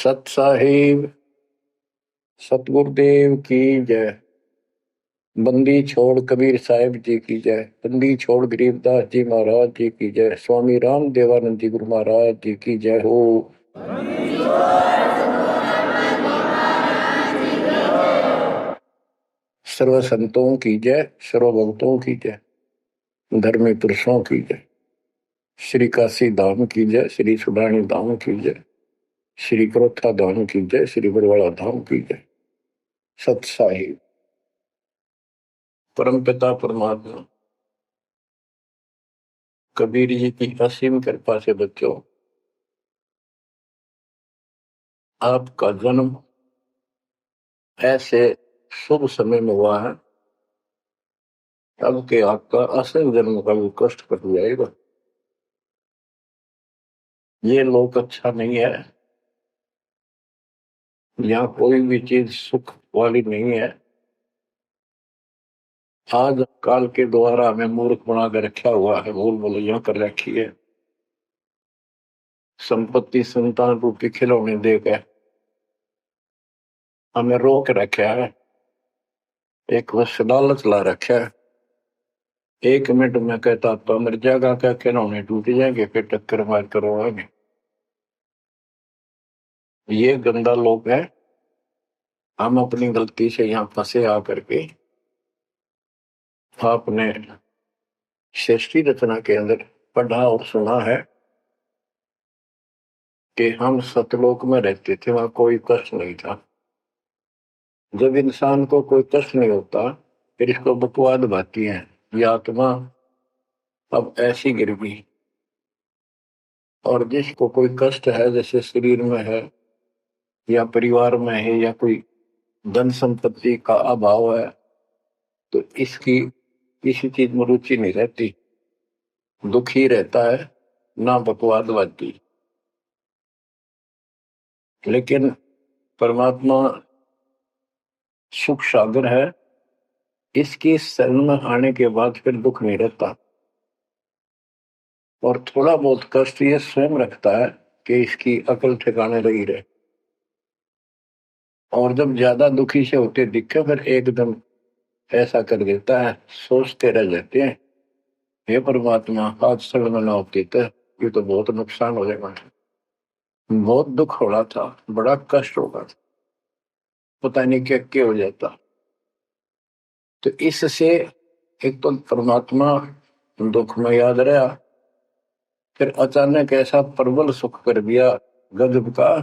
सत साहिब सतगुरुदेव की जय। बंदी छोड़ कबीर साहिब जी की जय। बंदी छोड़ गरीबदास जी महाराज जी की जय। स्वामी राम देवानंद जी गुरु महाराज जी की जय हो। सर्व संतों की जय, सर्व भक्तों की जय, धर्मी पुरुषों की जय। श्री काशी धाम की जय, श्री सुडानी धाम की जय, श्री क्रोथा धाम की जय, श्री बरवाड़ा धाम की जय। सत साहिब परम पिता परमात्मा कबीर जी की असीम कृपा से बच्चों, आपका जन्म ऐसे शुभ समय में हुआ है तब के आपका असल जन्म का भी कष्ट कट जाएगा। ये लोक अच्छा नहीं है, यहाँ कोई भी चीज सुख वाली नहीं है। आज काल के द्वारा हमें मूर्ख बना कर रखा हुआ है, भूल भुलैया कर रखी है। संपत्ति संतान रूपी खिलौने देकर हमें रोक रखा है, एक बस लालच ला रखा है। 1 मिनट में कहता तो मर जाएगा, क्या खिलौने टूट जाएंगे, फिर टक्कर मार करवाएंगे। ये गंदा लोग है। हम अपनी गलती से यहाँ फंसे आकर के आपने सृष्टि रचना के अंदर पढ़ा और सुना है कि हम सतलोक में रहते थे, वहां कोई कष्ट नहीं था। जब इंसान को कोई कष्ट नहीं होता फिर इसको बकवाद भाती है, ये आत्मा अब ऐसी गिर गई। और जिसको कोई कष्ट है, जैसे शरीर में है या परिवार में है या कोई धन संपत्ति का अभाव है, तो इसकी किसी चीज में रुचि नहीं रहती, दुखी रहता है, ना बकवाद भाती। लेकिन परमात्मा सुख सागर है, इसकी शरण में आने के बाद फिर दुख नहीं रहता। और थोड़ा बहुत कष्ट ये स्वयं रखता है कि इसकी अकल ठिकाने रही रहे। और जब ज्यादा दुखी से होते दिखे फिर एकदम ऐसा कर देता है, सोचते रह जाते हैं, हे परमात्मा आज शरण न होती तो ये तो बहुत नुकसान हो जाएगा, बहुत दुख हो रहा था, बड़ा कष्ट होगा था, पता नहीं क्या हो जाता। तो इससे एक तो परमात्मा दुख में याद रहा, फिर अचानक ऐसा प्रबल सुख कर दिया गजब का,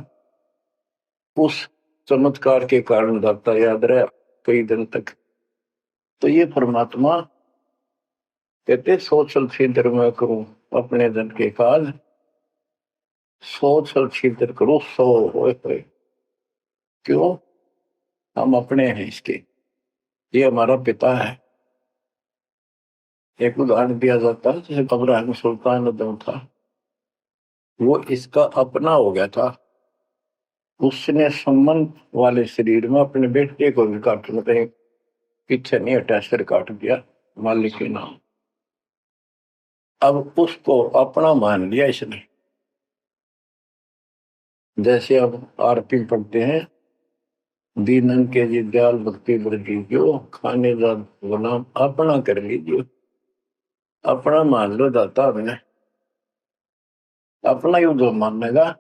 उस चमत्कार के कारण दाता याद रहा कई दिन तक। तो ये परमात्मा कहते सोचल छिद्र में करूं अपने जन के काज, सोचल छिद्र करूं सो होए। क्यों? हम अपने हैं इसके, ये हमारा पिता है। एक उदाहरण दिया जाता है, जैसे अब्राहिम सुल्तान अदम था, वो इसका अपना हो गया था। उसने संबंध वाले शरीर में अपने बेटे को भी काटने पे पीछे नहीं हटा, सिर काट दिया मालिक के नाम। अब उसको अपना मान लिया इसने। जैसे अब आरती पढ़ते हैं, दीनन के जी दयाल भक्ति वृद्धि जो खाने जा गुलाम अपना कर लीजिए, अपना मान लो दाता हमने, अपना ही जो मानेगा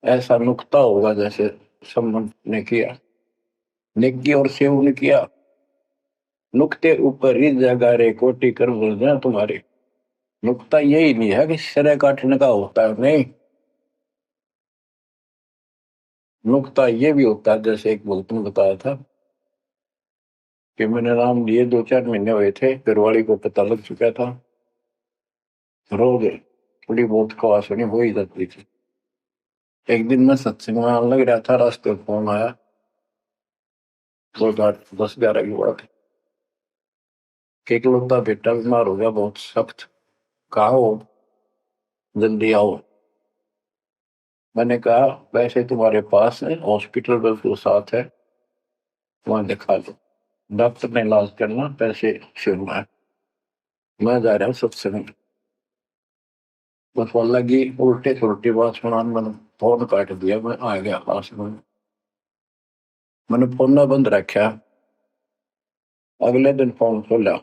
ऐसा नुकता होगा। जैसे संबंध ने किया, नेकी और सेव ने किया, नुकते ऊपर ही जगह रे कोटि कर बोल जाए तुम्हारे। नुकता यही नहीं है कि सिर काटने का होता है, नहीं, नुकता ये भी होता है। जैसे एक भक्त ने बताया था कि मैंने नाम लिए 2-4 महीने हुए थे, घरवाली को पता लग चुका था, रोज थोड़ी बहुत खवास होनी हो ही जाती थी। एक दिन मैं सत्संग में लग रहा था, रास्ते में फोन आया, 10-11 की बात है, कि इकलौता बेटा बीमार हो गया बहुत सख्त, कहा हो, जल्दी आओ। मैंने कहा वैसे तुम्हारे पास है हॉस्पिटल बिल्कुल साथ है, वहां दिखा लो, डॉक्टर ने इलाज करना, पैसे शुरू है, मैं जा रहा हूँ सत्संग। बस वाला की उल्टे सुलटी बात सुनान बना, फोन काट दिया, मैं आ गया पास में, मैंने फोन ना बंद रखा। अगले दिन फोन खोला,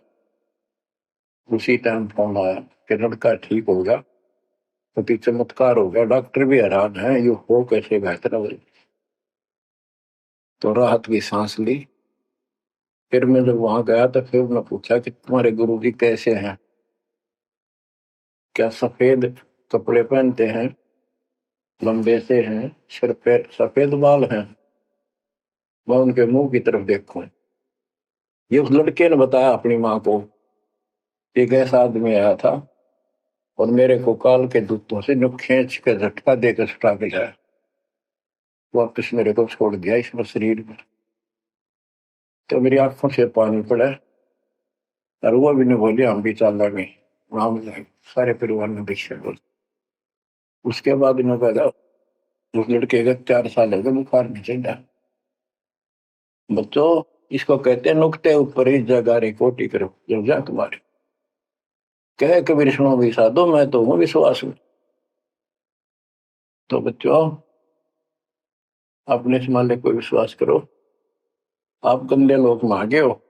उसी टाइम फोन आया कि लड़का ठीक हो गया, तो चमत्कार हो गया, डॉक्टर भी हैरान है, ये हो कैसे बेहतर हो। तो राहत की सांस ली। फिर मैं जब वहां गया तो फिर मैं पूछा कि तुम्हारे गुरुजी कैसे हैं, क्या सफेद कपड़े पहनते हैं, लंबे से हैं, सिर पे सफेद बाल हैं। मैं उनके मुंह की तरफ देखूं, ये उस लड़के ने बताया अपनी माँ को, एक ऐसा आदमी आया था और मेरे को काल के दूतों से जो खींच के झटका देकर सुटा के लाया, वापिस मेरे को छोड़ दिया इस शरीर में। तो मेरी आंखों से पानी पड़ा और वो भी नहीं बोली हम भी चल रहे, वहां सारे परिवार ने दीक्षा बोल। उसके बाद इन्होंने कहा उस लड़के का 4 साल हो गए, बुखार नहीं चढ़ा। बच्चों, इसको कहते हैं नुकते ऊपर ही जगह रे कोटी करो जब जा तुम्हारे, कहे कबीर सुनो भी साधो मैं तो हूँ विश्वास में। तो बच्चों, अपने इस मालिक को विश्वास करो। आप गंदे लोग मांगे हो,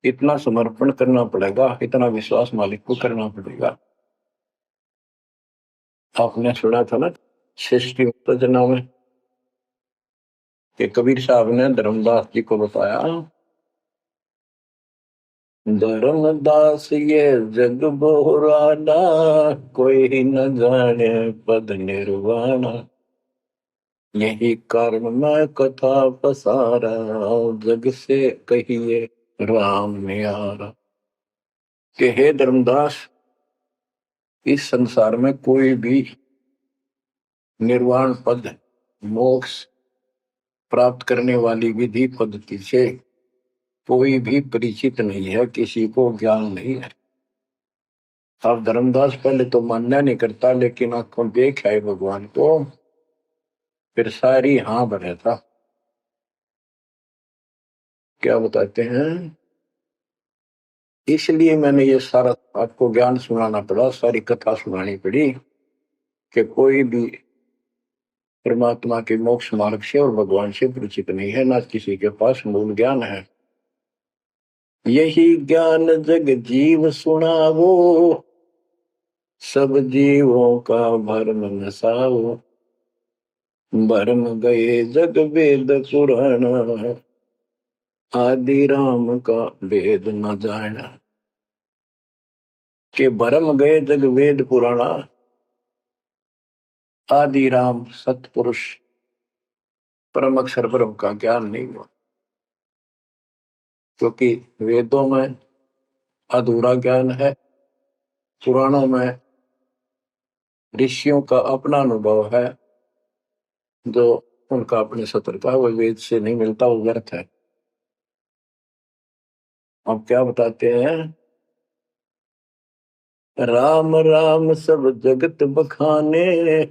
इतना समर्पण करना पड़ेगा, इतना विश्वास मालिक को करना पड़ेगा। आपने सुना था ना सृष्टि उत्तेजना में कि कबीर साहब ने धर्मदास जी को बताया, धर्मदास ये जग बोराना, कोई न जाने पद निर्वाणा, यही कारण मैं कथा पसारा, जग से कहिए राम न्यारा। कि हे धर्मदास, इस संसार में कोई भी निर्वाण पद, मोक्ष प्राप्त करने वाली विधि पद्धति से कोई भी परिचित नहीं है, किसी को ज्ञान नहीं है। अब धर्मदास पहले तो मानना नहीं करता, लेकिन आंखों देख आए भगवान को, फिर सारी हाँ भरे था। क्या बताते हैं, इसलिए मैंने ये सारा आपको ज्ञान सुनाना पड़ा, सारी कथा सुनानी पड़ी कि कोई भी परमात्मा के मोक्ष मार्ग से और भगवान से परिचित नहीं है, ना किसी के पास मूल ज्ञान है। यही ज्ञान जग जीव सुनावो, सब जीवों का भरम नसाओ, भरम गए जग वेद पुराण, आदि राम का वेद न जाना। के भरम गए जग वेद पुराणा, आदि राम सतपुरुष परम अक्षर ब्रह्म का ज्ञान नहीं हुआ, क्योंकि वेदों में अधूरा ज्ञान है, पुराणों में ऋषियों का अपना अनुभव है, जो उनका अपने सत्र का वो वेद से नहीं मिलता, वो व्यर्थ है। अब क्या बताते हैं, राम राम सब जगत बखाने,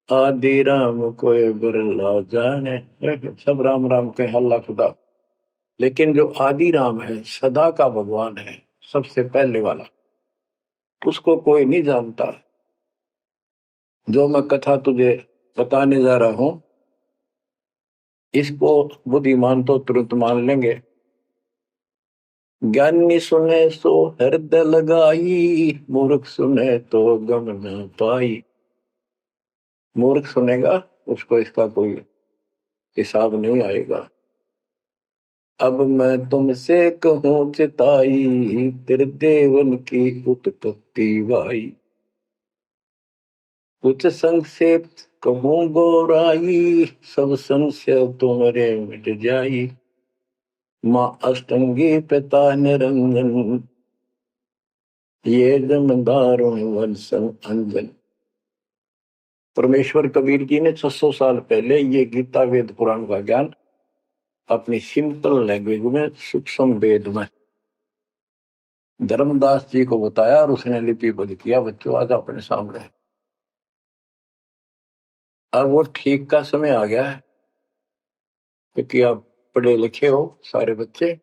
आदि राम कोई बिरला जाने। सब राम राम के हल्ला खुदा, लेकिन जो आदि राम है, सदा का भगवान है, सबसे पहले वाला, उसको कोई नहीं जानता। जो मैं कथा तुझे बताने जा रहा हूं, इसको बुद्धिमान तो तुरंत मान लेंगे, ज्ञानी सुने सो हृदय लगाई, मूर्ख सुने तो गम न पाई। मूर्ख सुनेगा, उसको इसका कोई हिसाब नहीं आएगा। अब मैं तुमसे कहूं चिताई, तेरे देवन की उत्पत्ति वाई, कुछ संक्षेप कहूं गोराई, सब संशय तुम्हारे मिट जाई। माँ अष्टंगी पिता निरंजन, ये जमदारों वंशन अंजन। परमेश्वर कबीर जी ने 600 साल पहले ये गीता वेद पुराण का ज्ञान अपनी सिंपल लैंग्वेज में, सूक्ष्म वेद में धर्मदास जी को बताया और उसने लिपिबद्ध किया। बच्चों, आज अपने सामने है। अब वो ठीक का समय आ गया है, क्योंकि आप पढ़े लिखे हो सारे बच्चे,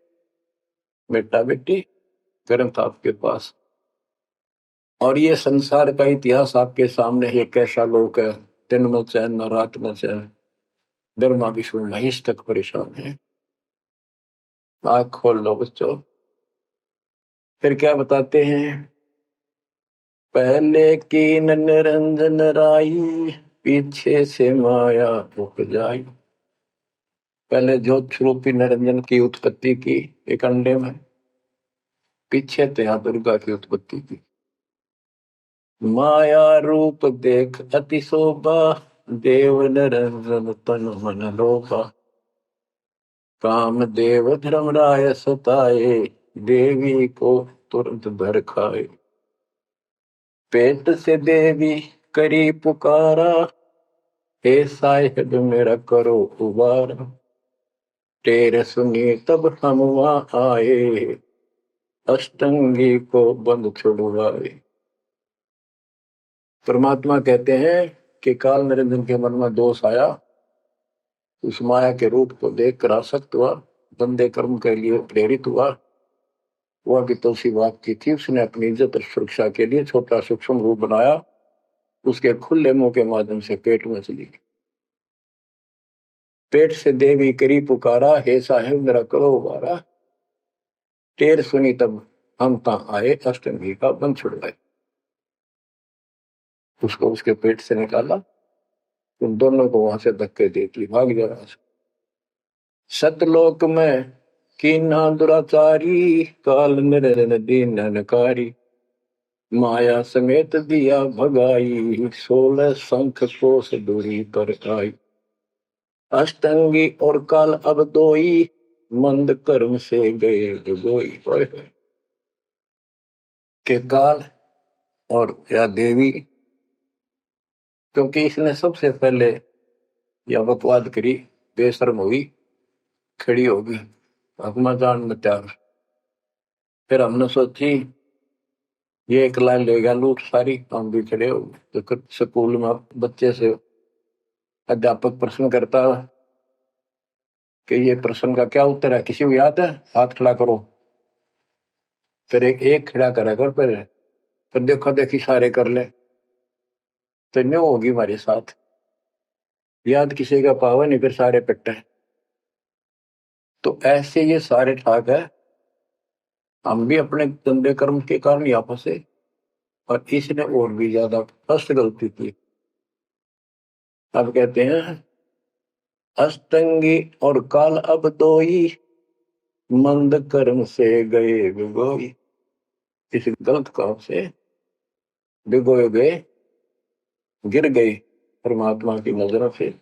बेटा बेटी, ग्रंथ आपके पास, और ये संसार का इतिहास आपके सामने है, कैसा लोक है, दिन में चैन न रात में चैन, ब्रह्मा विष्णु महेश तक परेशान है। आँख खोल लो बच्चों। फिर क्या बताते हैं, पहले कीन निरंजन राई, पीछे से माया उपजाई। पहले ज्योत स्वरूपी निरंजन की उत्पत्ति की एक अंडे में, पीछे त्या दुर्गा की उत्पत्ति की। माया रूप देख अति शोभा, देव निरंजन तन मन लोभा। काम देव धर्मराय सताए, देवी को तुरंत धर खाए। पेट से देवी करी पुकारा, हे साहिब मेरा करो उबारा। तेरे सुनी तब हम वहां आए, अष्टंगी को बंद छुड़वाए। परमात्मा कहते हैं कि काल निरंजन के मन में दोष आया, उस माया के रूप को देखकर आसक्त हुआ, बंदे कर्म के लिए प्रेरित हुआ। वह भी तो उसी बात की थी, उसने अपनी इज्जत और सुरक्षा के लिए छोटा सूक्ष्म रूप बनाया, उसके खुले मुंह के माध्यम से पेट में चली गई। पेट से देवी करी पुकारा, हे साहेब मेरा करो उबारा। टेर सुनी तब हम तहां आए, अष्टमी का बंध छुड़वाए। उसको उसके पेट से निकाला, उन दोनों को वहां से धक्के दे दी, भाग जा। सतलोक में कीना दुराचारी, काल निरंजन दीन नकारी। माया समेत दिया भगाई, 16 शंख कोस दूरी पर आई। अष्टंगी और काल अब दोई, मंद कर्म से गए डुबोई। के काल और या देवी, क्योंकि इसने सबसे पहले यह बकवाद करी, बेशर्म हुई, खड़ी होगी हकमा जान में त्याग। फिर हमने सोची ये एक लाइन लेगा लूट सारी, हम भी खड़े हो। तो स्कूल में बच्चे से अध्यापक प्रश्न करता कि ये प्रश्न का क्या उत्तर है, किसी को याद है, हाथ खड़ा करो। फिर एक खड़ा करा कर, फिर देखो देखी सारे कर ले, तो न्यू होगी हमारे साथ। याद किसी का पावा नहीं, फिर सारे पिट्टे। तो ऐसे ये सारे ठाक है, हम भी अपने गंदे कर्म के कारण यहाँ फंसे, और इसने और भी ज्यादा फर्स्ट गलती की। अब कहते हैं अष्टंगी और काल अब दोई, मंद कर्म से गए भिगोई। इस गलत काम से भिगोए गए, गिर गए परमात्मा की नजरों से।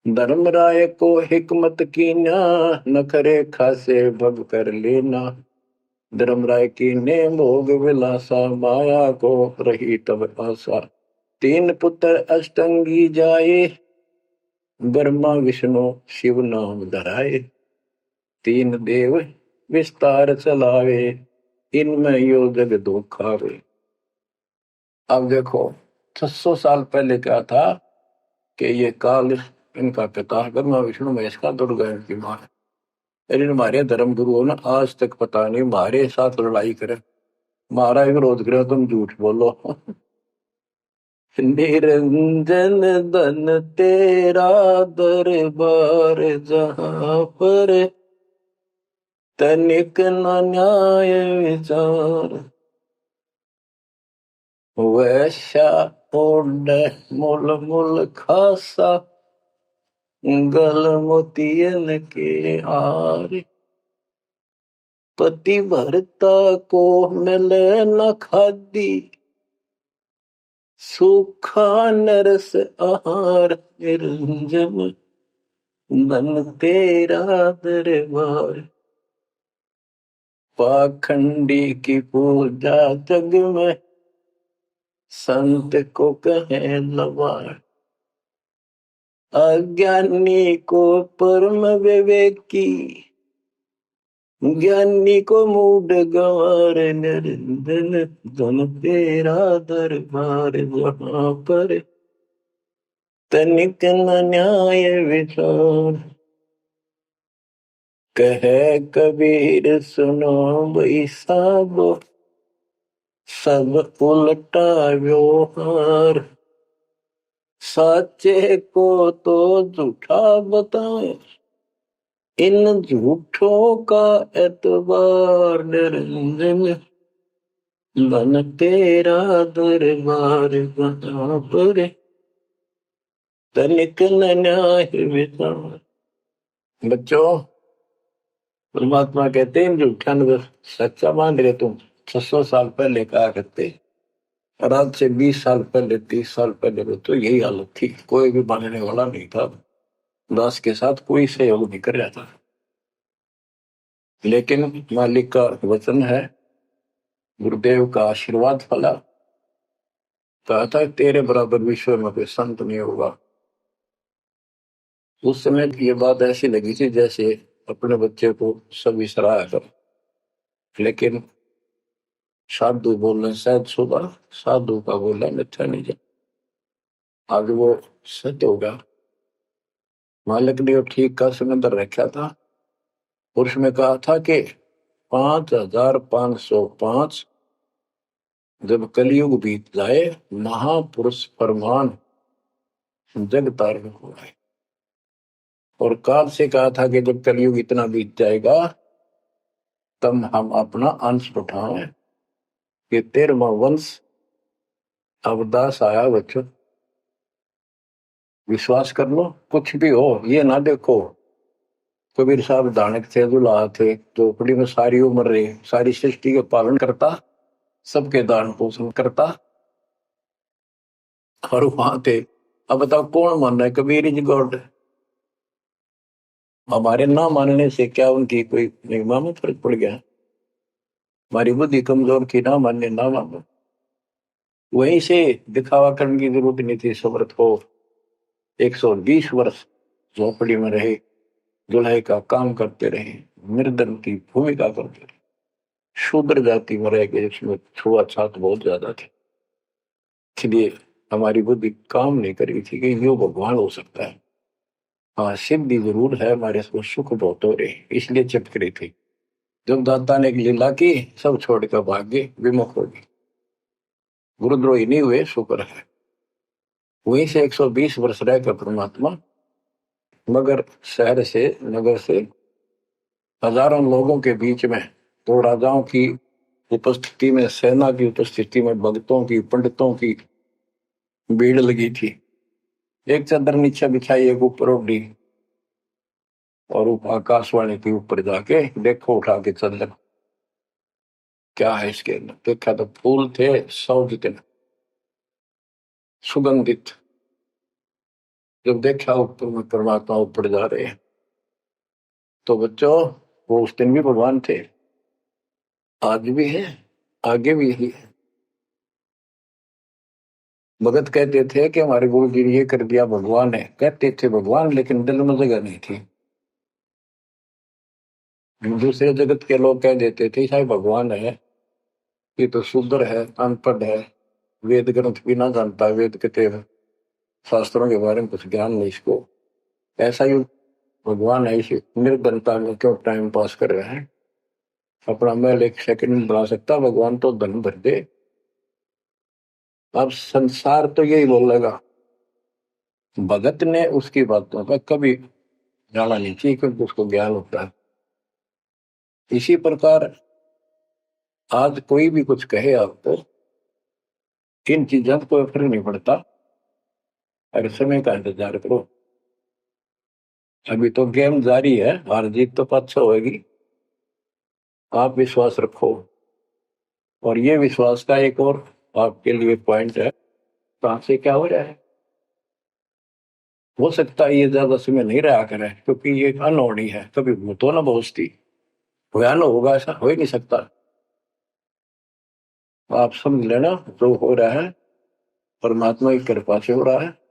धर्मराय को हिकमत कीना, नखरे खासे भग कर लेना। धर्मराय की ने भोग विलासा, माया को रही तब आशा। 3 पुत्र अष्टंगी जाए, ब्रह्मा विष्णु शिव नाम धराए। 3 देव विस्तार चलावे, इनमें यो जग धोखावे। अब देखो 600 साल पहले क्या था कि ये काल इनका पिता ब्रह्मा विष्णु महेश का दुर्गा की मां है। लेकिन हमारे धर्म गुरुओं ने आज तक पता नहीं हमारे साथ लड़ाई करे, हमारा विरोध करे, तुम झूठ बोलो। निरंजन धन तेरा दरबार, जहां पर तनिक न न्याय विचार। वैश्या ओढ़ मुल मुल खासा, गल मोतियन के हार। पति भरता को मिले न खादी, सूखा नरस आहार। निरंजन धन तेरा दरबार। पाखंडी की पूजा जग में, संत को कहे लवार। अज्ञानी को परम विवेकी, ज्ञानी को मूड गंवार। निरंजन धन तेरा दरबार, जहां पर तनिक न न्याय विचार। कहे कबीर सुनो भाई साहब, सब उल्टा व्यवहार। सच्चे को तो झूठा बताए, इन झूठों का एतबार निरंजन, बन तेरा दरबार बना पर तनिक न न्याय विचार। बच्चों, परमात्मा कहते हैं झूठा नजर सच्चा मान रहे तुम। 600 साल पहले कहा करते, और आज से 20 साल पहले 30 साल पहले तो यही हालत थी, कोई भी मानने वाला नहीं था। दास के साथ कोई सहयोग नहीं कर रहा था। लेकिन मालिक का वचन है, गुरुदेव का आशीर्वाद फला, कहा था तेरे बराबर विश्व में कोई संत नहीं होगा। उस समय ये बात ऐसी लगी थी जैसे अपने बच्चे को सभी सराहा कर। लेकिन साधु बोलने शायद सुबह, साधु का बोलना मिथ्या नहीं जा। आज वो सत्य होगा। मालिक ने ठीक का सिलेंडर रखा था और उसमें कहा था कि 5505 जब कलयुग बीत जाए, महापुरुष फरमान जग तारण हो जाए। और काल से कहा था कि जब कलयुग इतना बीत जाएगा तब हम अपना अंश उठाएं कि 13वां वंश अवदास आया। बच्चों, विश्वास कर लो, कुछ भी हो ये ना देखो। कबीर साहब दानक थे, दुल्हा थे, झोपड़ी में सारी उम्र रहे, सारी सृष्टि का पालन करता, सबके दान पोषण करता, और वहां थे। अब बताओ कौन मान रहा है कबीर इज गॉड? हमारे ना मानने से क्या उनकी कोई महिमा में फर्क पड़ गया? हमारी बुद्धि कमजोर की, ना मानने ना मानो। वहीं से दिखावा करने की जरूरत नहीं थी। समर्थ हो 120 वर्ष झोपड़ी में रहे, दुल्हे का काम करते रहे, निर्धन की भूमिका करते रहे, शूद्र जाति में रह गए, इसमें छुआछूत बहुत ज्यादा थी। इसलिए हमारी बुद्धि काम नहीं कर रही थी कि यो भगवान हो सकता है। हाँ, सिद्धि जरूर है, हमारे को सुख बहुत हो रहे, इसलिए चिपक रही थी। जब दाता ने एक लीला की, सब छोड़कर भाग गए, विमुख हो गए, गुरुद्रोही नहीं हुए, शुक्र है। वहीं से 120 वर्ष रहकर परमात्मा मगर शहर से, नगर से, हजारों लोगों के बीच में, तो राजाओं की उपस्थिति में, सेना की उपस्थिति में, भक्तों की, पंडितों की भीड़ लगी थी। एक चादर नीचे बिछाई, एक ऊपर ओढ़ी, और आकाशवाणी के ऊपर जाके देखो उठा के चादर, क्या है इसके अंदर? देखा तो फूल थे 100 जितने, सुगंधित। जब देखा ऊपर में परमात्मा ऊपर जा रहे हैं, तो बच्चों वो उस दिन भी भगवान थे, आज भी है, आगे भी ही है। भगत कहते थे कि हमारे गुरु जी ने ये कर दिया, भगवान है। कहते थे भगवान, लेकिन दिल में जगह नहीं थी। दूसरे जगत के लोग कह देते थे शायद भगवान है, ये तो शूद्र है, अनपढ़ है, वेद ग्रंथ भी ना जानता, वेद के शास्त्रों के बारे में कुछ ज्ञान नहीं इसको, ऐसा ही भगवान है। इसी निर्धनता में क्यों टाइम पास कर रहे हैं? अपना महल एक सेकंड में बना सकता भगवान, तो धन भर दे। अब संसार तो यही बोलेगा। भगत ने उसकी बातों पर कभी जाना नहीं चाहिए, क्योंकि उसको ज्ञान होता है। इसी प्रकार आज कोई भी कुछ कहे आपको, इन चीजों को कोई फर्क नहीं पड़ता। अरे समय का इंतजार करो, अभी तो गेम जारी है, हार जीत तो पाछो होगी। आप विश्वास रखो। और ये विश्वास का एक और आपके लिए पॉइंट है, कहां से क्या हो रहा है। हो सकता है ये ज्यादा समय नहीं रहा करे, क्योंकि ये अनहोनी है, कभी भूतो ना बहुस्ती, भयान होगा ऐसा हो ही नहीं सकता। आप समझ लेना, जो हो रहा है परमात्मा की कृपा से हो रहा है,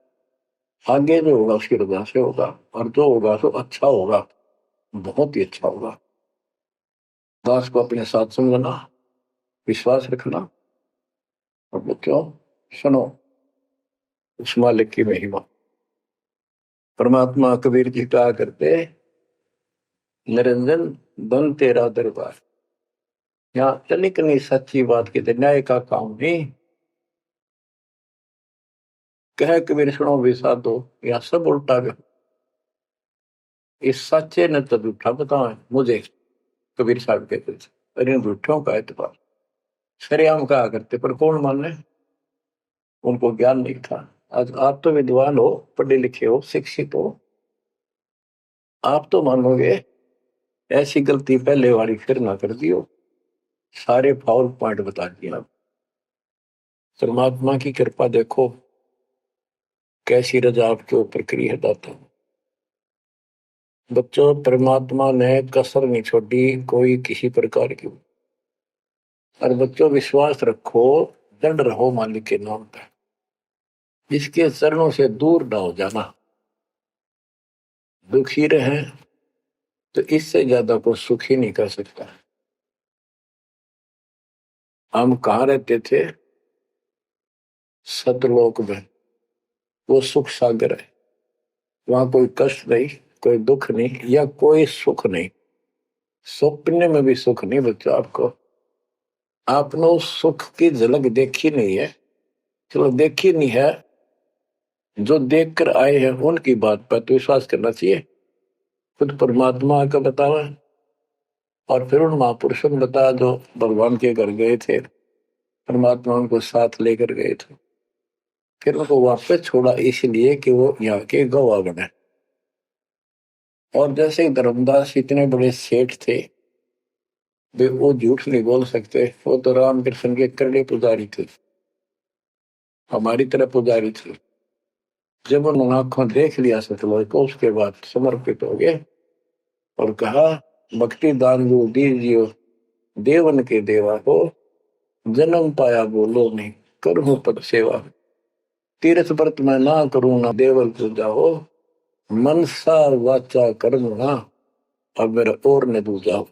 आगे जो होगा उसकी रजा से होगा, और जो होगा तो अच्छा होगा, बहुत ही अच्छा होगा। दास को अपने साथ समझना, विश्वास रखना, और बच्चों सुनो उस मालिक की महिमा। परमात्मा कबीर जी कहा करते, निरंजन बन तेरा दरबार। यहाँ तनिक नहीं सच्ची बात की न्याय का काम नहीं, कह कबीर सुनो विसा दो, या सब उल्टा गया। इस सच्चे ने तो झूठा बताओ मुझे, कबीर साहब कहते थे, अरे झूठों का एतबार सरेआम कहा करते, पर कौन माने, उनको ज्ञान नहीं था। आज आप तो विद्वान हो, पढ़े लिखे हो, शिक्षित हो, आप तो मानोगे ऐसी गलती पहले वाली फिर ना कर दियो। सारे फाउल पॉइंट बता दिए आप। परमात्मा की कृपा देखो कैसी रजा आपके ऊपर करी है दाता। बच्चों, परमात्मा ने कसर नहीं छोड़ी कोई किसी प्रकार की। और बच्चों विश्वास रखो, दंड रहो मालिक के नाम पर, इसके चरणों से दूर ना हो जाना। दुखी रहे तो इससे ज्यादा कोई सुखी नहीं कर सकता। हम कहाँ रहते थे? सतलोक में। वो सुख सागर है, वहां कोई कष्ट नहीं, कोई दुख नहीं, या कोई सुख नहीं। स्वप्न में भी सुख नहीं बच्चों आपको। आपने उस सुख की झलक देखी नहीं है, चलो देखी नहीं है, जो देख कर आए हैं उनकी बात पर तो विश्वास करना चाहिए। खुद परमात्मा का बतावा, और फिर उन महापुरुषों ने बताया जो भगवान के घर गए थे, परमात्मा उनको साथ लेकर गए थे, फिर उनको वापस छोड़ा इसलिए कि वो यहाँ के गवाह बने। और जैसे धर्मदास इतने बड़े सेठ थे, वे वो झूठ नहीं बोल सकते, वो तो रामकृष्ण के करड़े पुजारी थे, हमारी तरह पुजारी थे। जब उन्होंने आंखों देख लिया सतलोक को, उसके बाद समर्पित हो गए और कहा, भक्ति दान जो दीजियो देवन के देवा को, जन्म पाया बोलो नहीं करूं पद सेवा। तीर्थ व्रत में ना करूं ना देवल पूजा हो, मनसा वाचा कर्म ना अब मेरा और न दूजा हो।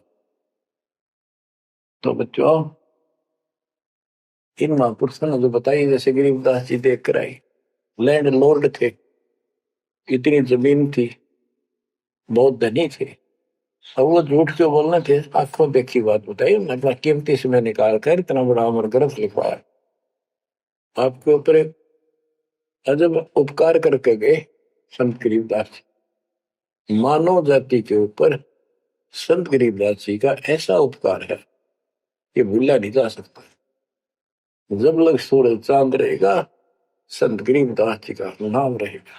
तो बच्चों, इन महापुरुषों ने जो बताई, जैसे गरीबदास जी देख कर आई, लैंड लॉर्ड थे, इतनी जमीन थी, बहुत धनी थे, अब वो झूठ क्यों बोलने थे? आंखों देखी बात बताई, मतलब कीमती समय निकाल कर इतना बड़ा अमर ग्रंथ लिखवाया। आपके ऊपर एक अजब उपकार करके गए संत गरीबदास जी। मानव जाति के ऊपर संत गरीबदास जी का ऐसा उपकार है कि भूला नहीं जा सकता। जब लग सूरज चांद रहेगा, संत गरीबदास जी का नाम रहेगा।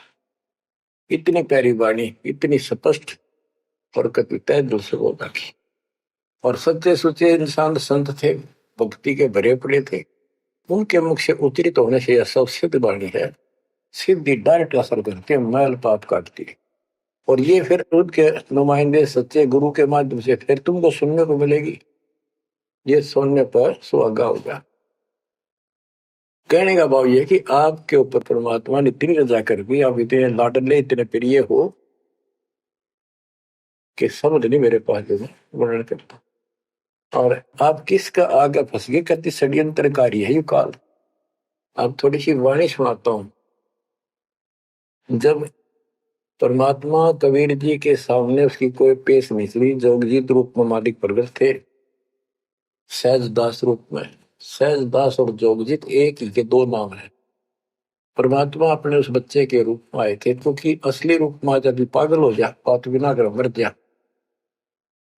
इतनी प्यारी वाणी, इतनी स्पष्ट और कति तय दिल से बोला की। और सच्चे सुचे इंसान संत थे, भक्ति के भरे पड़े थे, उनके मुख से उच्चरित होने से यह सब सिद्ध वाणी है, सिद्धि डायरेक्ट असर करती है, मैल पाप काटती है। और ये फिर उनके नुमाइंदे सच्चे गुरु के माध्यम से फिर तुमको सुनने को मिलेगी। ये सुनने पर सुहागा होगा। कहने का भाव ये कि आपके ऊपर परमात्मा ने इतनी रजा कर दी, आप इतने लाडले इतने प्रिय हो कि समझ नहीं मेरे पास जो वर्णन करता। और आप किसका आगे फंस गए? कहती षड्यंत्रकारी है ये काल। आप थोड़ी सी वाणी सुनाता हूं। जब परमात्मा कबीर जी के सामने उसकी कोई पेश नहीं चली, जोगजीत रूप में मालिक प्रगट थे, सहज दास रूप में। सहज दास और जोगजीत एक ही के दो नाम है। परमात्मा अपने उस बच्चे के रूप में आए थे, क्योंकि असली रूप में जब पागल हो जा, पात बिना कर मर जा,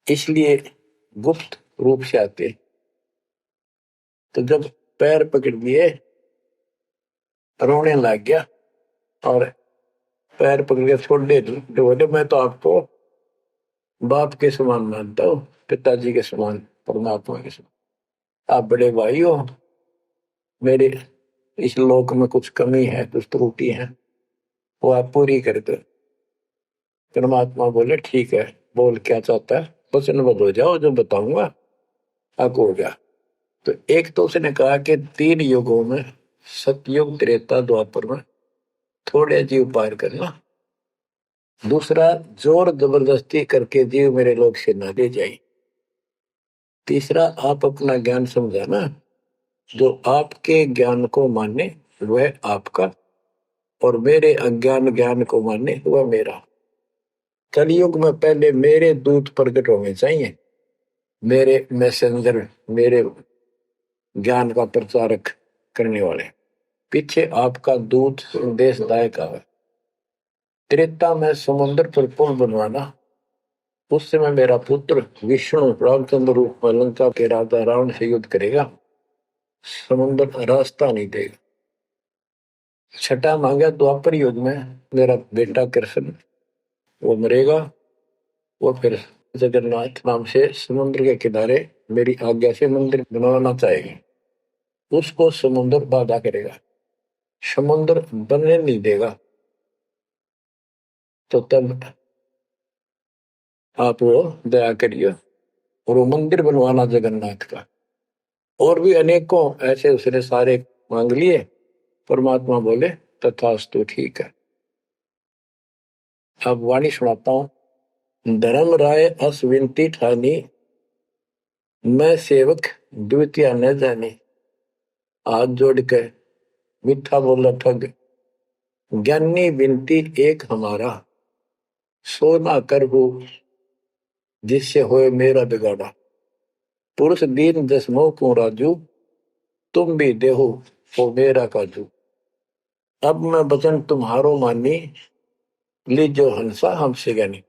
इसलिए गुप्त रूप से आते। तो जब पैर पकड़ लिए, रोने लग गया और पैर पकड़ के छोड़ दे, बोले मैं तो आपको बाप के समान मानता हूँ, पिताजी के समान, परमात्मा के समान। आप बड़े भाई हो, मेरे इस लोक में कुछ कमी है, कुछ त्रुटि है, वो आप पूरी कर दो। परमात्मा बोले ठीक है, बोल क्या चाहता है, वचनबद्ध हो जाओ, जो बताऊंगा आपको हो गया। तो एक तो उसने कहा कि 3 युगों में, सतयुग त्रेता द्वापर में थोड़े जीव पार करना। दूसरा, जोर जबरदस्ती करके जीव मेरे लोग से ना ले जाए। तीसरा, आप अपना ज्ञान समझाना, जो आपके ज्ञान को माने वह आपका, और मेरे अज्ञान ज्ञान को माने वह मेरा। कलयुग में पहले मेरे दूत प्रकट होने चाहिए, मेरे मैसेंजर, मेरे ज्ञान का प्रचारक करने वाले। पीछे आपका दूत संदेशदायक आवे। त्रेता में समुद्र पर पुल बनवाना। उस समय मेरा पुत्र विष्णु रामचंद्र रूप में लंका के राजा रावण से युद्ध करेगा। समुद्र रास्ता नहीं देगा। छठा मांगा द्वापर युग में मेरा बेटा कृष्ण वो मरेगा। वो फिर जगन्नाथ नाम से समुद्र के किनारे मेरी आज्ञा से मंदिर बनवाना चाहेगी। उसको समुद्र बाधा करेगा, समुद्र बनने नहीं देगा। तो तब आप वो दया करिए और वो मंदिर बनवाना जगन्नाथ का। और भी अनेकों ऐसे उसने सारे मांग लिए। परमात्मा बोले तथास्तु, ठीक है। अब वाणी सुनाता हूं। धर्म राय अस विनती ठानी, मैं सेवक द्वितीय न जानी। हाथ जोड़ के मीठा बोला ठग, ज्ञानी विनती एक हमारा। सो ना कर हो जिससे होए मेरा बिगाड़ा। पुरुष दीन दस मोह को राजू, तुम भी देहो वो मेरा काजू। अब मैं वचन तुम्हारो मानी, लीजो हंसा हमसे ज्ञानी।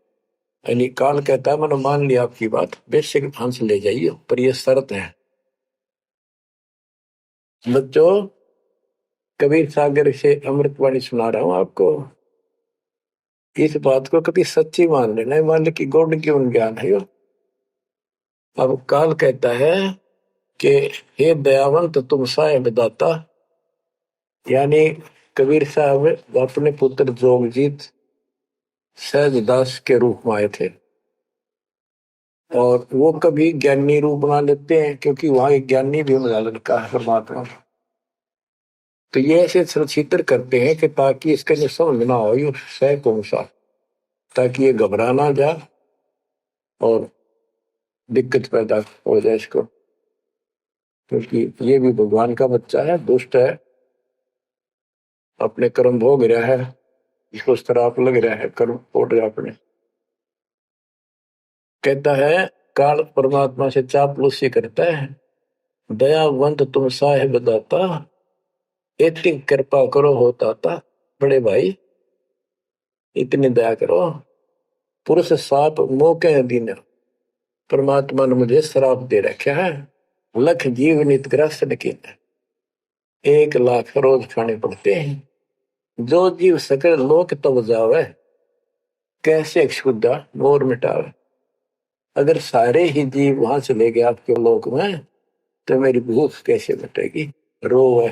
यानी काल कहता है मैंने मान लिया आपकी बात, बेशक हंस ले जाइए, पर ये शर्त है। बच्चों, कबीर सागर से अमृतवाणी सुना रहा हूं आपको। इस बात को कभी सच्ची मान लेना, मान ले कि गौड़ क्यों ज्ञान है। अब काल कहता है कि हे दयावंत तुम साहेब दाता, यानी कबीर साहब अपने पुत्र जोगजीत सहजदास के रूप में आए थे। और वो कभी ज्ञानी रूप बना लेते हैं क्योंकि वहां एक ज्ञानी भी बना लड़का है परमात्मा। तो ये ऐसे छचित्र करते हैं कि ताकि इसका जो समझ ना हो, सह कौन सा, ताकि ये घबरा ना जाए और दिक्कत पैदा हो जाए इसको। क्योंकि ये भी भगवान का बच्चा है, दुष्ट है, अपने कर्म भोग रहा है, इसको श्राप लग रहा है, कर्म फोड़ रहा अपने। कहता है काल परमात्मा से चापलूसी करता है, दयावंत तुम साहेब दाता, इतनी कृपा करो होता था बड़े भाई, इतनी दया करो। पुरुष साप मोह के दिन, परमात्मा ने मुझे श्राप दे रखा है। लख जीव नित ग्रस्त लेकिन 1,00,000 रोज खाने पड़ते हैं। जो जीव सकल लोक तब जावे, कैसे क्षुदा मोर मिटावे। अगर सारे ही जीव वहां चले गए आपके लोक में, तो मेरी भूख कैसे मिटेगी। रोवे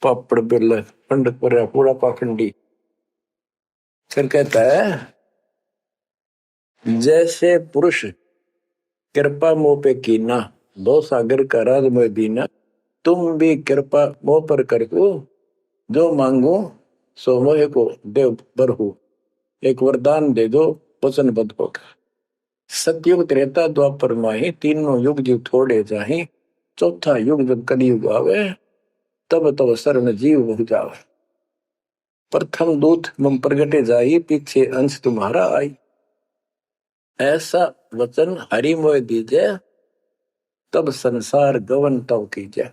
पापड़ बिल पंडित पर पूरा पाखंडी। फिर कहता है जैसे पुरुष कृपा मोह पे कीना, दो सागर का राज में दीना। तुम भी कृपा मोह पर करको, जो मांगो सो मोह को देव बरहु। एक वरदान दे दो वचनबद्ध होकर। सतयुग त्रेता द्वापर माही, तीनों युग जीव थोड़े जाही। चौथा युग जब कलयुग आवे, तब तब शरण जीव हो जावे। प्रथम दूत मम प्रगटे जाई, पीछे अंश तुम्हारा आई। ऐसा वचन हरि मोह दीजे, तब संसार गवन तव कीजे।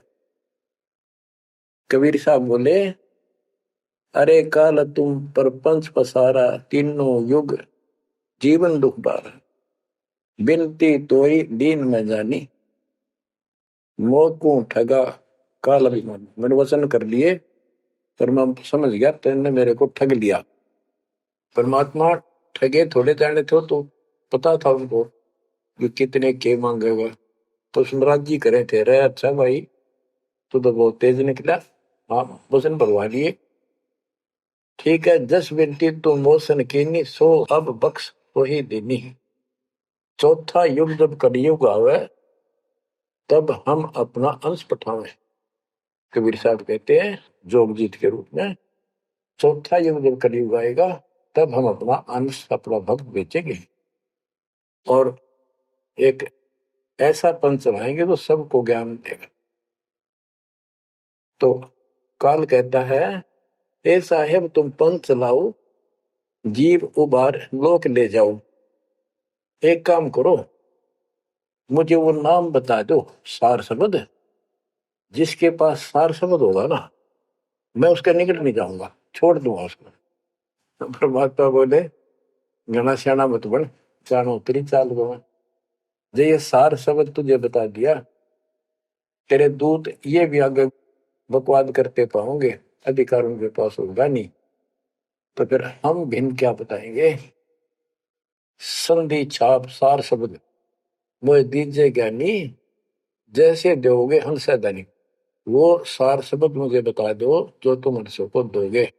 कबीर साहब बोले अरे काल तुम परपंच पसारा, तीनों युग जीवन दुख बारा। बिनती तोई दीन में जानी, मोह को ठगा काल अभिमानी। मैंने वचन कर लिए पर मैं समझ गया तेने मेरे को ठग लिया। परमात्मा ठगे थोड़े जाने थे, तो पता था उनको कि कितने के मांगेगा। तो सुनराज जी करे थे, रे अच्छा भाई तो बहुत तेज निकला, हाँ वचन भरवा लिए। ठीक है, 10 विनती तो मोशन कीनी, 100 अब बख्श वही देनी। चौथा युग जब कलयुग आवे, तब हम अपना अंश पठावे। कबीर साहब कहते हैं जोगजीत के रूप में, चौथा युग जब कलयुग आएगा, तब हम अपना अंश अपना भक्त बेचेंगे और एक ऐसा पंथ चलाएंगे तो सबको ज्ञान देगा। तो काल कहता है ए साहेब तुम पंथ चलाओ, जीव उबार लोक ले जाओ। एक काम करो, मुझे वो नाम बता दो सार शब्द, जिसके पास सार शब्द होगा ना, मैं उसके निकट नहीं जाऊंगा, छोड़ दूंगा उसको। तो परमात्मा बोले घना श्याणा मत बन, जानो तेरी चाल को मैं। जो ये सार शब्द तुझे बता दिया, तेरे दूत ये भी आगे बकवाद करते पाओगे, अधिकार उनके पास होगा नहीं, तो फिर हम भिन्न क्या बताएंगे। संधि छाप सार शब्द मोह दीजिए ज्ञानी, जैसे दोगे हंस धनी। वो सार शब्द मुझे बता दो जो तुम हंसों को दोगे।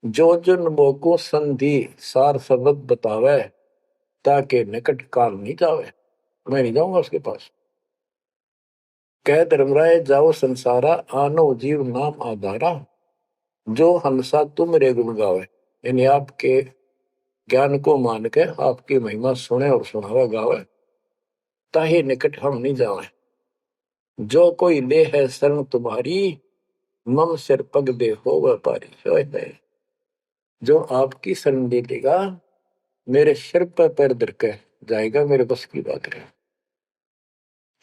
जो जन मोको संधि सार शब्द बतावे, ताके निकट काल नहीं जावे, मैं नहीं जाऊंगा उसके पास। कह धर्मराय जाओ संसारा, आनो जीव नाम आधारा। जो हंसा तुम रे गुण गावे, यानी आपके ज्ञान को मान के आपकी महिमा सुने और सुनावे गावे, ताही निकट हम नहीं जावे। जो कोई ले है शरण तुम्हारी, मम सिर पग दे हो व्यापारी। जो आपकी शरण ले लेगा, मेरे सिर पर पैर धर के जाएगा, मेरे बस की बात है।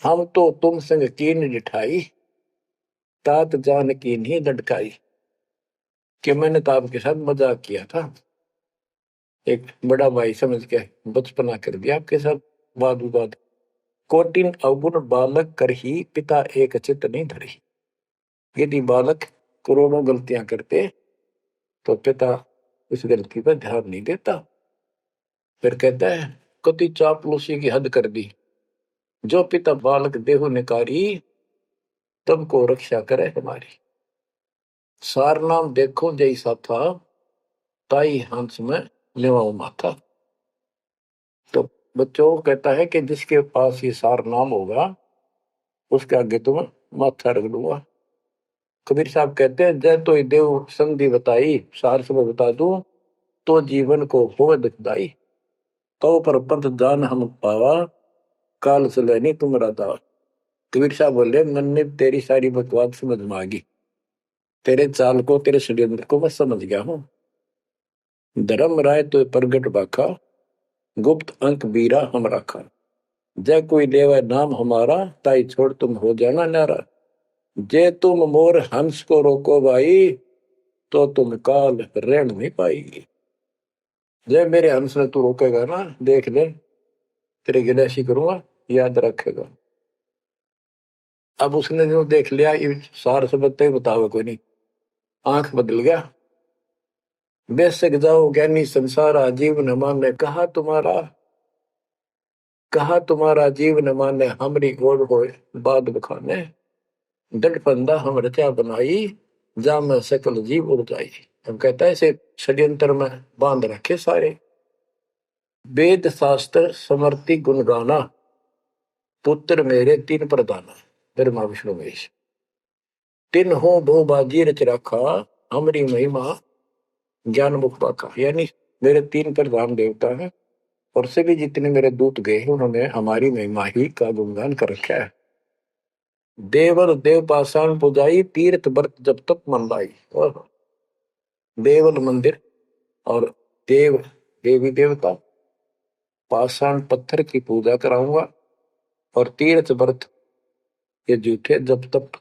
हम तो तुम संग कीन जिठाई, तात जान की नहीं लटकाई। कि मैंने तो आपके साथ मजाक किया था, एक बड़ा भाई समझ के बचपना कर दिया आपके साथ, वाद विवाद। कोटिन अवगुण बालक कर ही, पिता एक चित नहीं धरी। यदि बालक करोड़ों गलतियां करते तो पिता उस गलती पर ध्यान नहीं देता। फिर कहता है कति चापलूसी की हद कर दी, जो पिता बालक देहु निकारी, तब को रक्षा करे हमारी। सार नाम देखो जैसा था, ताई हंस में लेवाओ माथा। तो बच्चों कहता है कि जिसके पास ये सार नाम होगा, उसके आगे तो मैं माथा रख दूंगा। कबीर साहब कहते हैं जय तो देव संधि बताई, सार सब बता दूं, तो जीवन को हो दुखदाई। तो पर पंथ जान हम पावा, काल चले नहीं तुम्हारा दावा। कबीर साहब बोले मन ने तेरी सारी बकवास समझ में आ गई, तेरे चाल को तेरे षड्यंत्र को मैं समझ गया हूँ। धर्म राय तो प्रगट बाखा, गुप्त अंक बीरा हम रखा। जय कोई लेवा नाम हमारा, ताई छोड़ तुम हो जाना नारा। जे तुम मोर हंस को रोको भाई, तो तुम काल रेण नहीं पाएगी। जय मेरे हंस ने तू रोकेगा ना, देख ले तेरे गिलासी करूंगा, याद रखेगा। अब उसने जो देख लिया, ये सार शब्द तो बताओ कोई नहीं, आंख बदल गया। बेशक जाओ ज्ञानी संसारा, जीव न माने कहा तुम्हारा जीव न माने, हमरी गोड़ होए बाद बखाने। दंड फंदा हम रचा बनाई, जा में सकल जीव उड़ जाई। हम कहता है इसे षड्यंत्र में बांध रखे सारे। वेद शास्त्र समर्ति गुण गाना, पुत्र मेरे तीन प्रधाना। ब्रह्मा विष्णु महेश तीन हो भो बाजी रच रखा, हमारी महिमा ज्ञान मुख पाका। यानी मेरे तीन प्रधान देवता हैं, और से भी जितने मेरे दूत गए हैं, उन्होंने हमारी महिमा ही का गुणगान कर रखा है। देवल देव पाषाण पुजाई, तीर्थ व्रत जब तक मन लाई। और देवल मंदिर और देव देवी देवता, पाषाण पत्थर की पूजा कराऊंगा, और तीर्थ व्रत ये जूठे जब तक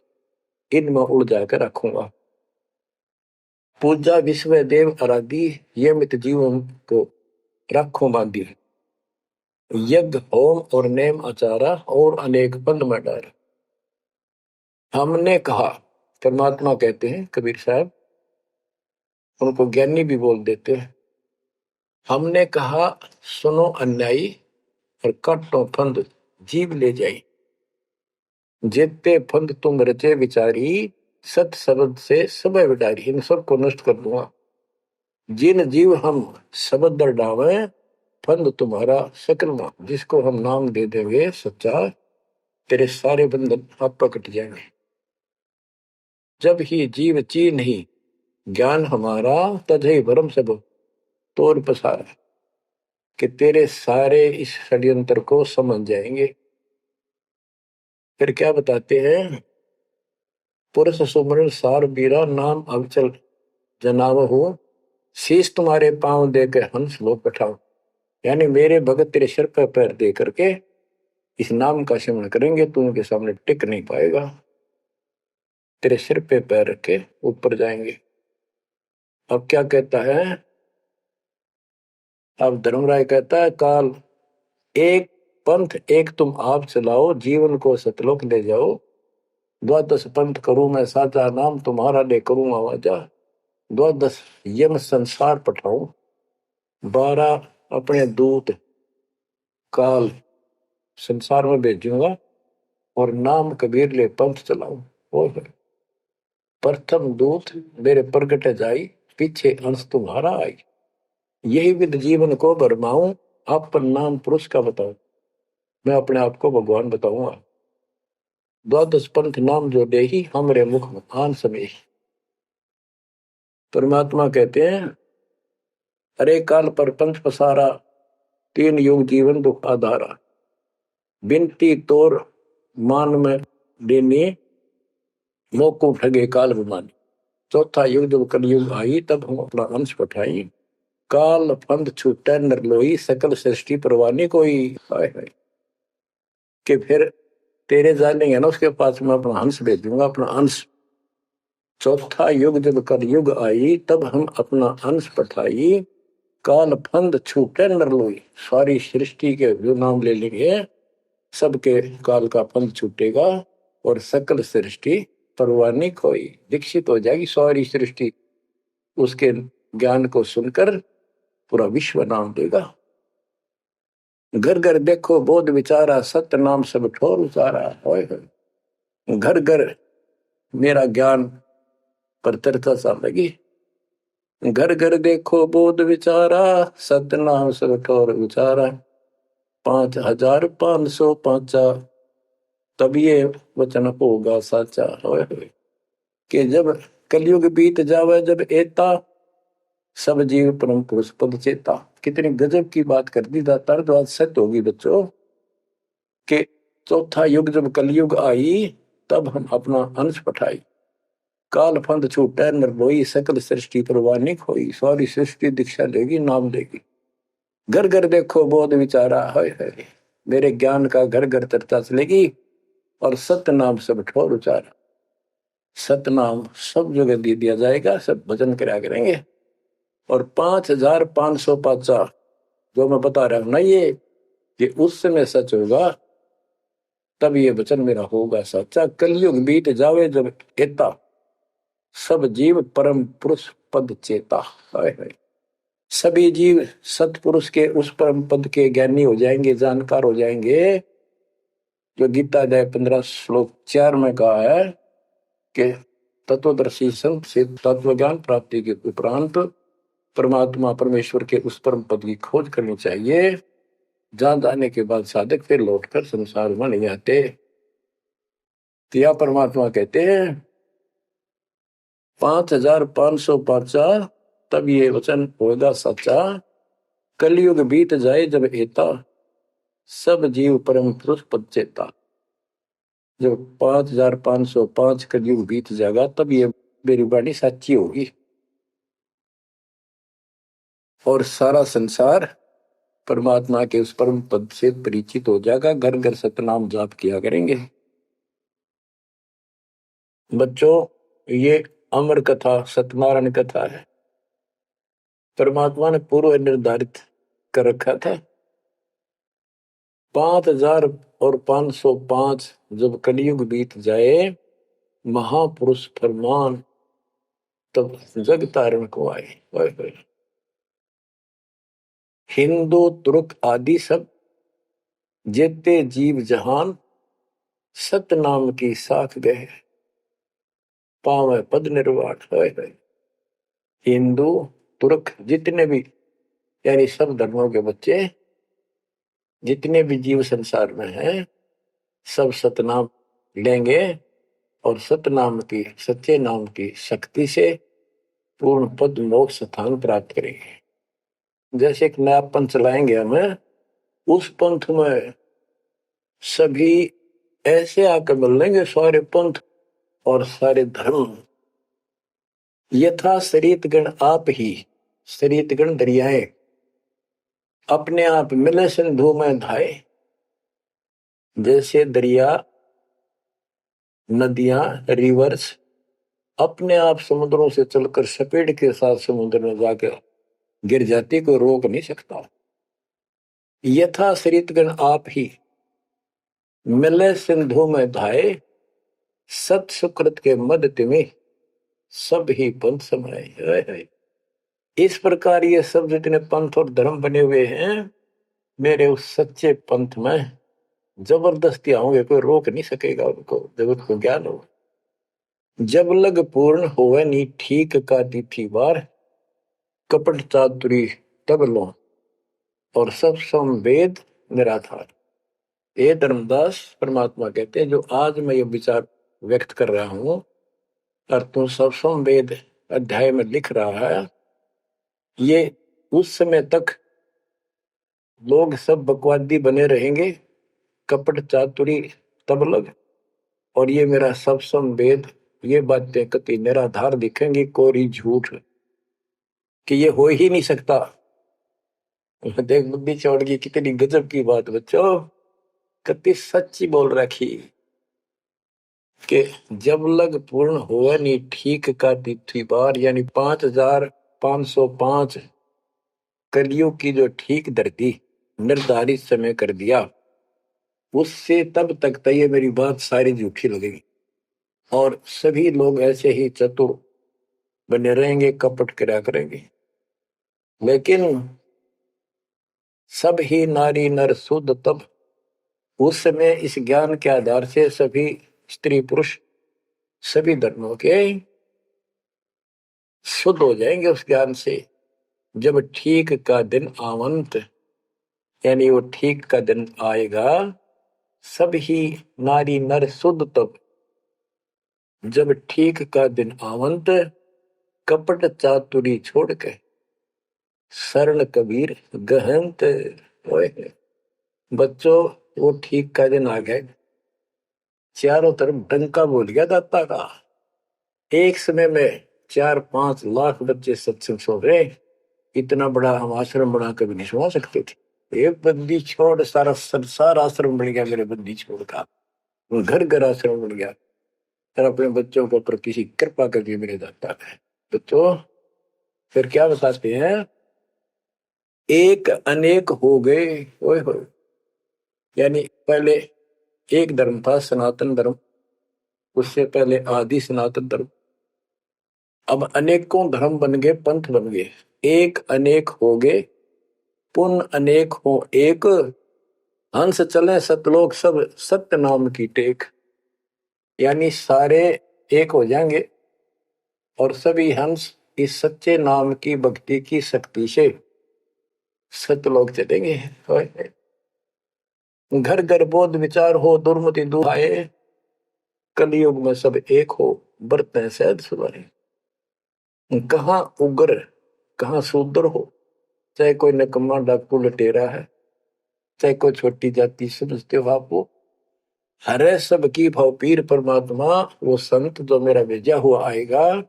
इनमें उड़ जाकर रखूंगा। पूजा विश्व देव आराधी, ये मित जीवों को रखो बांधी। यज्ञ होम और नेम आचारा, और अनेक बंद में डर। हमने कहा, परमात्मा कहते हैं कबीर साहब, उनको ज्ञानी भी बोल देते हैं। हमने कहा सुनो अन्यायी, और काटो फंद जीव ले जाई। जेते फंद तुम रचे विचारी, सत शब्द से सब विडारी। इन सबको नष्ट कर दूंगा। जिन जीव हम शब्द डावे, फंद तुम्हारा सकल नाम। जिसको हम नाम दे देंगे सच्चा, तेरे सारे बंधन आप पर कट जाएंगे। जब ही जीव ची नहीं ज्ञान हमारा, तजहि भरम सब तोर पसारा। कि तेरे सारे इस षड्यंत्र को समझ जाएंगे। फिर क्या बताते हैं, पुरुष सुमरण सार बीरा, नाम अवचल जनाव हो। शीश तुम्हारे पांव दे के हंस लो पठाओ। यानी मेरे भगत तेरे सिर पर पैर दे करके इस नाम का सिमरण करेंगे, तू उनके सामने टिक नहीं पाएगा। तेरे सिर पे पैर रखे ऊपर जाएंगे। अब क्या कहता है, अब धर्मराय कहता है, काल एक पंथ एक तुम आप चलाओ, जीवन को सतलोक ले जाओ। द्वादश पंथ करूं मैं साचा, नाम तुम्हारा ले करूं आवाजा। द्वादश यम संसार पठाऊं, 12 अपने दूत काल संसार में भेजूंगा, और नाम कबीर ले पंथ चलाऊं। और प्रथम दूत मेरे प्रगट जाई, पीछे अंश तुम्हारा आई। यही विध जीवन को भरमाऊं, अपन नाम पुरुष का बताऊं। मैं अपने आप को भगवान बताऊंगा। द्वादश पंथ नाम जो दे ही, हमरे मुख में आन समय। परमात्मा कहते हैं, अरे काल पर पंथ पसारा, 3 युग जीवन दुख आधारा। बिनती तोर मान में देनी, मोको ठगे काल विमानी। चौथा युग जब कलयुग आई, तब हम अपना अंश पठाई। काल फंद छूटे नर लोई, सकल सृष्टि परवानी कोई। हाय हाय, कि फिर तेरे जानेंगे ना उसके पास मैं अपना हंस भेजूंगा, अपना अंश। चौथा युग जब कलयुग आई, तब हम अपना अंश पठाई। काल फंद छूटे नर लोई, सारी सृष्टि के जो नाम ले लेंगे सबके काल का फंद छूटेगा, और सकल सृष्टि परवानी खोई, दीक्षित हो जाएगी सारी सृष्टि। उसके ज्ञान को सुनकर पूरा विश्व नाम देगा। घर घर देखो बोध विचारा, सत्य नाम सब ठोर उचारा। होय होय, घर घर मेरा ज्ञान पर चर्चा सा लगी। घर घर देखो बोध विचारा, सत्य नाम सब ठोर उचारा। 5505 तब ये वचन होगा साचा। होय होय, कि जब कलयुग बीत जावे, जब एता सब जीव परम पुरुष पद चेता। कितनी गजब की बात कर दी दातार, जो आज सत्य होगी बच्चों। कि चौथा युग जब कलयुग आई, तब हम अपना अंश पठाई। काल फंद छूटे नर लोई, सकल सृष्टि परवानी खोई। सारी सृष्टि दीक्षा लेगी, नाम देगी। घर घर देखो बोध विचारा। है मेरे ज्ञान का घर घर चर्चा चलेगी, और सत्य नाम सब ठोर उचारा। सत्य नाम सब जगह दे दिया जाएगा, सब भजन करा करेंगे। और 5505 जो मैं बता रहा हूं ना, ये उस समय सच होगा, तब ये वचन मेरा होगा सच्चा। कलयुग बीत जावे जब एता, सब जीव परम पुरुष पद चेता। हाय हाय, सभी जीव सतपुरुष के उस परम पद के ज्ञानी हो जाएंगे, जानकार हो जाएंगे। जो गीता अध्याय 15 श्लोक 4 में कहा है कि तत्वदर्शी संत से तत्व ज्ञान प्राप्ति के उपरांत परमात्मा परमेश्वर के उस परम पद की खोज करनी चाहिए। जहां जाने के बाद साधक फिर लौटकर संसार में नहीं आते। तो परमात्मा कहते हैं 5505 तब ये वचन होगा सच्चा। कलयुग बीत जाए जब एता, सब जीव परम पुरुष पद चेता। जब 5505 कलयुग बीत जाएगा, तब ये मेरी वाणी सच्ची होगी, और सारा संसार परमात्मा के उस परम पद से परिचित हो जाएगा। घर घर सतनाम जाप किया करेंगे। बच्चों, ये अमर कथा सत्यनारायण कथा है। परमात्मा ने पूर्व निर्धारित कर रखा था। 5505 जब कलयुग बीत जाए, महापुरुष फरमान तब जग तारण को आए। हिंदू तुर्क आदि सब जेते जीव जहान, सतनाम की साथ गए, पावे पद निर्वाण। हिंदू तुर्क जितने भी, यानी सब धर्मों के बच्चे, जितने भी जीव संसार में हैं, सब सतनाम लेंगे, और सतनाम की, सच्चे नाम की शक्ति से पूर्ण पद मोक्ष स्थान प्राप्त करेंगे। जैसे एक नया पंथ चलाएंगे हमें, उस पंथ में सभी ऐसे आकर मिल लेंगे, सारे पंथ और सारे धर्म। यथा शरीत गण आप ही, शरीत गण दरियाए, अपने आप मिले सिंधु में धाए। जैसे दरिया, नदियां, रिवर्स अपने आप समुद्रों से चलकर सपेट के साथ समुद्र में जाकर गिर जाती, कोई रोक नहीं सकता। यथा सरितगण आप ही मिले सिंधु में धाये, सत सुकृत के मद तिमि सब ही पंथ समाये। इस प्रकार ये सब जितने पंथ और धर्म बने हुए हैं, मेरे उस सच्चे पंथ में जबरदस्ती आऊंगे, कोई रोक नहीं सकेगा उनको, जगत को ज्ञान हो। जब लग पूर्ण होवे नी ठीक का तिथि बार, कपट चातुरी तब लो और सब संवेद निराधार। ये धर्मदास परमात्मा कहते हैं, जो आज मैं ये विचार व्यक्त कर रहा हूं और तू सब संवेद अध्याय में लिख रहा है, ये उस समय तक लोग सब बकवादी बने रहेंगे, कपट चातुरी तबलग, और ये मेरा सब संवेद, ये बातें कति निराधार दिखेंगी, कोरी झूठ, कि ये हो ही नहीं सकता। देख बुद्धि चौड़ की कितनी गजब की बात बच्चों, कति सच्ची बोल रखी कि जब लग पूर्ण हुआ नहीं ठीक का तिथि बार, यानी 5505 कलियुग की जो ठीक धरती निर्धारित समय कर दिया, उससे तब तक तो ये मेरी बात सारी झूठी लगेगी और सभी लोग ऐसे ही चतुर बने रहेंगे, कपट करा करेंगे। लेकिन सब ही नारी नर शुद्ध तब, उस समय इस ज्ञान के आधार से सभी स्त्री पुरुष सभी धर्मों के शुद्ध हो जाएंगे उस ज्ञान से। जब ठीक का दिन आवंत, यानी वो ठीक का दिन आएगा, सब ही नारी नर शुद्ध तब, जब ठीक का दिन आवंत, कपट चातुरी छोड़ के शरण कबीर गहंत। बच्चों, वो ठीक का दिन आ गए, चारों तरफ डंका बोल गया दाता का। एक समय में 4-5 लाख बच्चे सत्संग सुन रहे, इतना बड़ा हम आश्रम बना कभी नहीं सुना सकते थे। एक बंदी छोड़ सारा संसार आश्रम बन गया, मेरे बंदी छोड़ का घर घर आश्रम बन गया, और अपने बच्चों के ऊपर किसी कृपा करके मेरे दाता है। बच्चों फिर क्या बताते हैं, एक अनेक हो गए। ओए होए, यानी पहले एक धर्म था सनातन धर्म, उससे पहले आदि सनातन धर्म, अब अनेकों धर्म बन गए, पंथ बन गए। एक अनेक हो गए, पुन अनेक हो एक, हंस चले सतलोक सब सत्य नाम की टेक। यानी सारे एक हो जाएंगे और सभी हंस इस सच्चे नाम की भक्ति की शक्ति से सतलोक चलेंगे। घर घर बोध विचार हो, दुर्मति दुहाए, कलयुग में सब एक हो, बरतें सहज सुधारे। कहाँ उग्र कहाँ शूद्र हो, चाहे कोई नकम्मा डाकू लटेरा है, चाहे कोई छोटी जाति समझते हो आप, वो हरे सबकी भाव पीर परमात्मा, वो संत जो मेरा भेजा हुआ आएगा,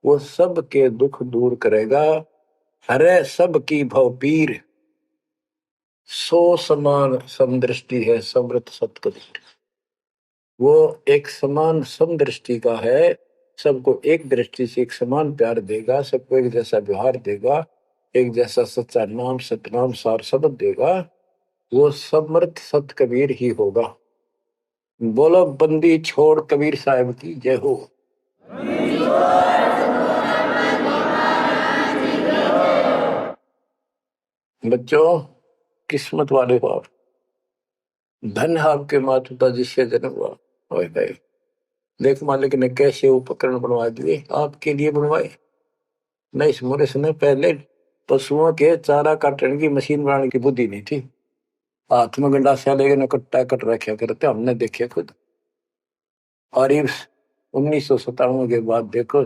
वो सबके दुख दूर करेगा। हरे सबकी भाव पीर, सो समान समदृष्टि है समृत सतकबीर। वो एक समान समदृष्टि का है, सबको एक दृष्टि से एक समान प्यार देगा, सबको एक जैसा व्यवहार देगा, एक जैसा सच्चा नाम सतनाम सार शब्द देगा, वो समर्थ सत कबीर ही होगा। बोलो बंदी छोड़ कबीर साहब की जय हो। बच्चों, किस्मत वाले हो आप, धन आपके माता पिता जिससे जन्म हुआ। ओए भाई, देख मालिक ने कैसे उपकरण बनवा दिए, आपके लिए बनवाए। नहीं, इस समय पहले पशुओं के चारा काटने की मशीन बनाने की बुद्धि नहीं थी, हाथ में गंडासा लेके न कट्टा कट रखा करते, हमने देखे खुद। और ये 1997 के बाद देखो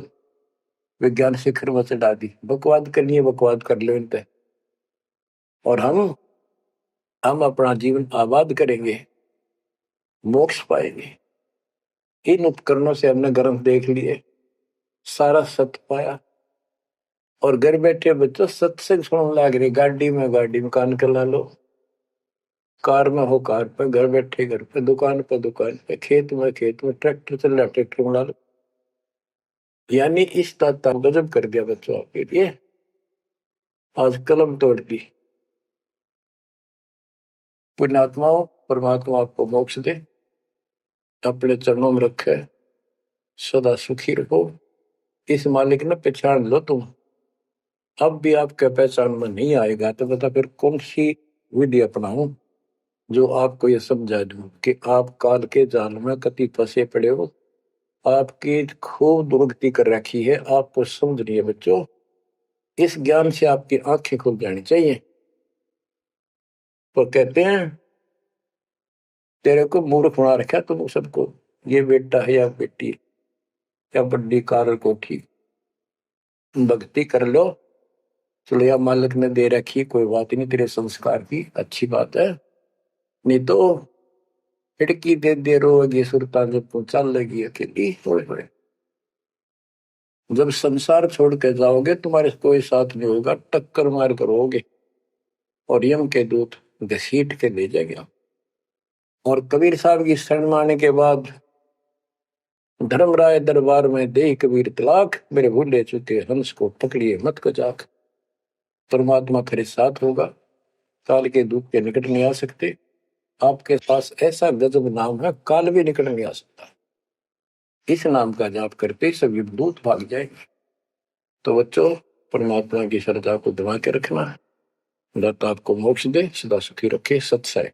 विज्ञान शिखर में चढ़ा दी, बकवाद करनी है बकवाद कर लो इन पे, और हम अपना जीवन आबाद करेंगे, मोक्ष पाएंगे। इन उपकरणों से हमने गर्म देख लिए, सारा सत्य पाया, और घर बैठे बच्चों सत्संग सुनने लग रही, गाड़ी में कान कर ला लो, कार में हो कार पे, घर बैठे घर पे, दुकान पे, खेत में ट्रैक्टर चल रहा ट्रैक्टर में ला लो। यानी इस दाता गजब कर दिया बच्चों आपके लिए, आज कलम तोड़ दी। पुण्यात्माओं, परमात्मा आपको मोक्ष दे, अपने चरणों में रखे, सदा सुखी रहो। इस मालिक ने पहचान लो तुम। अब भी आपके पहचान में नहीं आएगा तो बता फिर कौन सी विधि अपनाऊं जो आपको ये समझा दूं कि आप काल के जाल में कति फंसे पड़े हो। आपकी खूब दुर्गति कर रखी है, आपको समझ रही है बच्चों। इस ज्ञान से आपकी आंखें खुल जानी चाहिए। तो कहते हैं तेरे को मूर्ख बना रखा तुम सबको, ये बेटा है या बेटी या बड़ी कार कोठी, भक्ति कर लो। चलो या मालिक ने दे रखी, कोई बात नहीं, तेरे संस्कार की अच्छी बात है। नहीं तो खिड़की दे दे रोगी सुरता जब तू चल लगी अकेली थोड़े थोड़े। जब संसार छोड़ के जाओगे तुम्हारे कोई साथ नहीं होगा, टक्कर मार कर रहोगे और यम के दूत घसीट के ले जाएगा। और कबीर साहब की शरण आने के बाद धर्मराय दरबार में दे कबीर तलाक, मेरे भूले चुके हंस को पकड़िए मत को जाक। परमात्मा खरे साथ होगा, काल के दूत के निकट नहीं आ सकते। आपके पास ऐसा गजब नाम है, काल भी निकट नहीं आ सकता। इस नाम का जाप करते सभी दूत भाग जाएंगे। तो बच्चों, परमात्मा की श्रद्धा को दबा के रखना है। दाता आपको मोक्ष दे, सदा सुखी रखे। सत्सय।